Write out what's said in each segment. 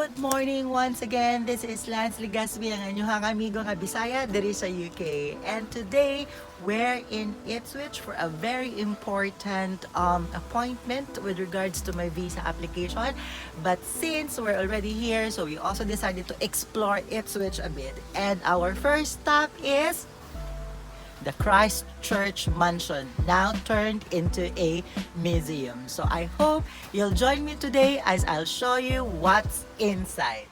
Good morning once again. This is Lance Ligaspi, ang inyong amigo nga Bisaya diri sa UK. And today, we're in Ipswich for a very important appointment with regards to my visa application. But since we're already here, so we also decided to explore Ipswich a bit. And our first stop is the ChristChurch Mansion, now turned into a museum. So I hope you'll join me today as I'll show you what's inside.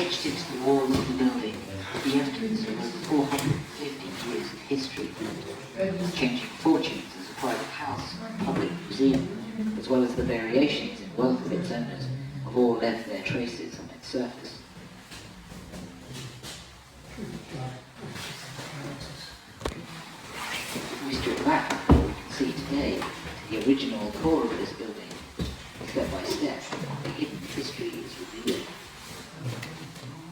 etched into the walls of the building the evidence of over 450 years of history, changing fortunes as a private house, public museum, as well as the variations in wealth of its owners, have all left their traces on its surface. If we strip back, we can see today the original core of this building. Step by step, the hidden history is revealed.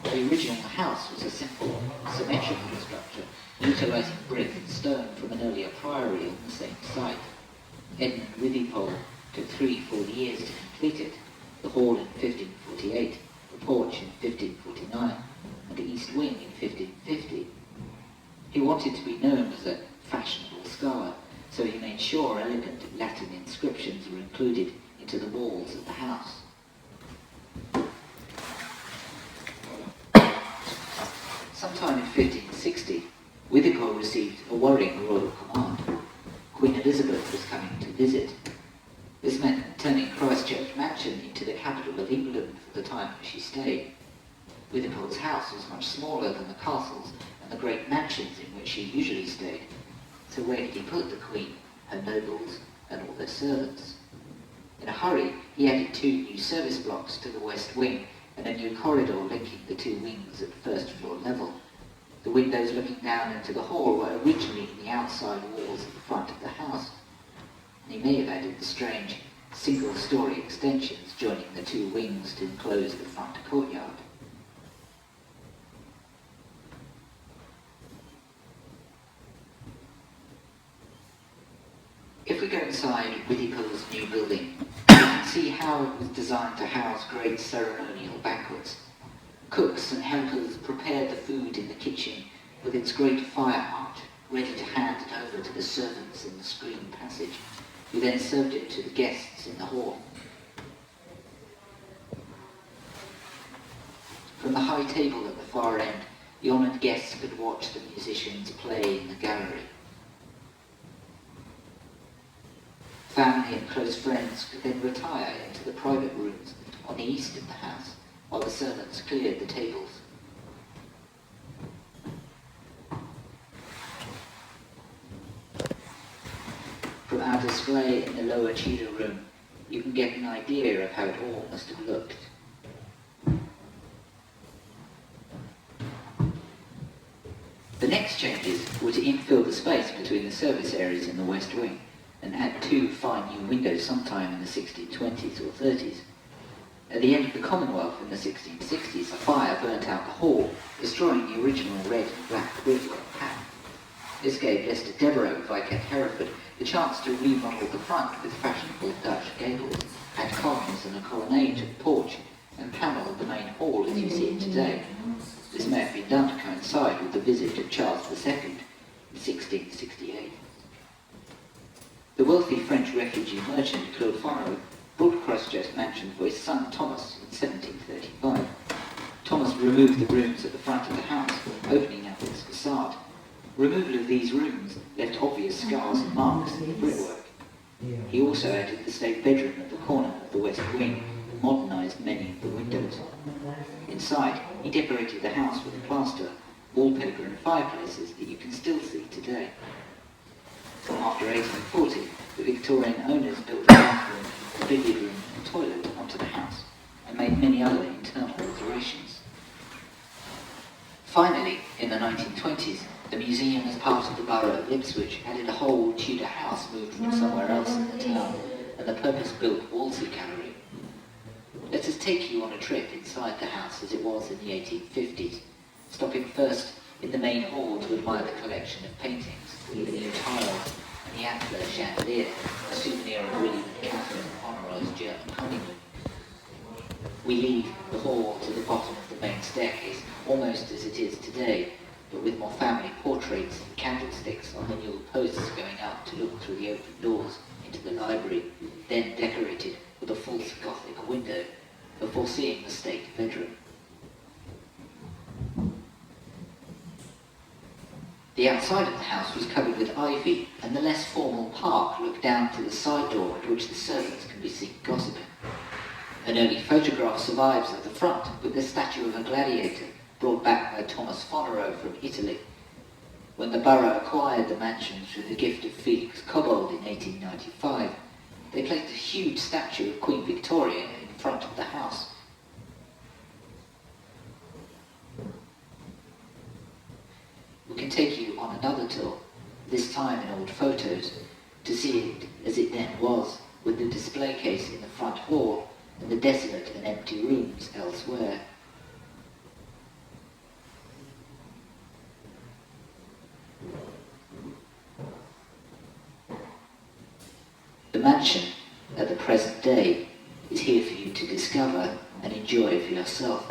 The original house was a simple, symmetrical structure, utilising brick and stone from an earlier priory on the same site. Edmund Withypole took 3 years to complete it, the hall in 1548, the porch in 1549, and the east wing in 1550. He wanted to be known as a fashionable scholar, so he made sure elegant Latin inscriptions were included into the walls of the house. Sometime in 1560, Withypole received a worrying royal command. Queen Elizabeth was coming to visit. This meant turning ChristChurch Mansion into the capital of England for the time she stayed. Withypole's house was much smaller than the castles and the great mansions in which she usually stayed. So where did he put the Queen, her nobles, and all their servants? In a hurry, he added 2 new service blocks to the west wing and a new corridor linking the 2 wings at the first floor level. The windows looking down into the hall were originally in the outside walls at the front of the house. And he may have added the strange single-story extensions joining the 2 wings to enclose the front courtyard. If we go inside Withypole's new building, you can see how it was designed to house great ceremonial banquets. Cooks and helpers prepared the food in the kitchen with its great fire arch, ready to hand it over to the servants in the screen passage, who then served it to the guests in the hall. From the high table at the far end, the honoured guests could watch the musicians play in the gallery. Family and close friends could then retire into the private rooms on the east of the house, while the servants cleared the tables. From our display in the lower Tudor room, you can get an idea of how it all must have looked. The next changes were to infill the space between the service areas in the west wing and add 2 fine new windows sometime in the 1620s or 30s. At the end of the Commonwealth in the 1660s, a fire burnt out the hall, destroying the original red and black brickwork pattern. This gave Lester Devereux, Viscount Hereford, the chance to remodel the front with fashionable Dutch gables, add columns and a colonnade to the porch, and panel the main hall as you see it today. This may have been done to coincide with the visit of Charles II in 1668. The wealthy French refugee merchant Claude Farreau bought ChristChurch Mansion for his son Thomas in 1735. Thomas removed the rooms at the front of the house, opening up its facade. Removal of these rooms left obvious scars and marks in the brickwork. He also added the state bedroom at the corner of the west wing and modernised many of the windows. Inside, he decorated the house with plaster, wallpaper and fireplaces that you can still see today. After 1840, the Victorian owners built a bathroom, a billiard room and toilet onto the house, and made many other internal alterations. Finally, in the 1920s, the museum as part of the borough of Ipswich added a whole Tudor house moved from somewhere else in the town, and the purpose-built Wolsey Gallery. Let us take you on a trip inside the house as it was in the 1850s, stopping first in the main hall to admire the collection of paintings, the new tiles, and the antler chandelier, a souvenir of William and Catherine Honora's German honeymoon. We leave the hall to the bottom of the main staircase, almost as it is today, but with more family portraits and candlesticks on the newel posts going up to look through the open doors into the library, then decorated with a false Gothic window, before seeing the state bedroom. The outside of the house was covered with ivy, and the less formal park looked down to the side door at which the servants can be seen gossiping. An early photograph survives at the front with the statue of a gladiator brought back by Thomas Fonero from Italy. When the borough acquired the mansion through the gift of Felix Cobbold in 1895, they placed a huge statue of Queen Victoria in front of the house. We can take you on another tour, this time in old photos, to see it as it then was, with the display case in the front hall and the desolate and empty rooms elsewhere. The mansion, at the present day, is here for you to discover and enjoy for yourself.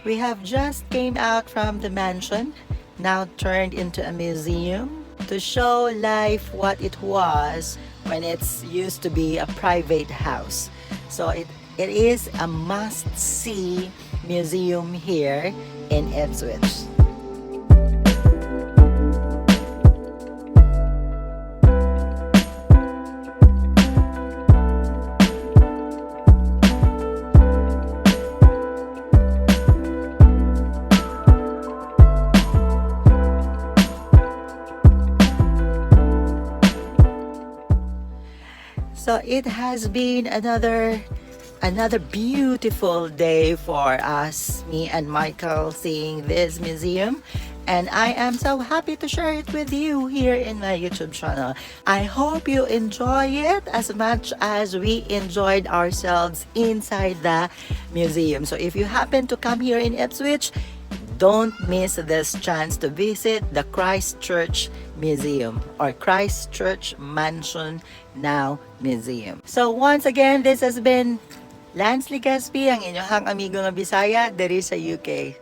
We have just came out from the mansion, now turned into a museum, to show life what it was when it's used to be a private house. So it is a must-see museum here in Ipswich. So it has been another beautiful day for us, me and Michael, seeing this museum. And I am so happy to share it with you here in my YouTube channel. I hope you enjoy it as much as we enjoyed ourselves inside the museum. So if you happen to come here in Ipswich, don't miss this chance to visit the ChristChurch Museum or ChristChurch Mansion now Museum. So once again, this has been Lance Legaspi, ang inyong amigo ng Bisaya diri sa UK.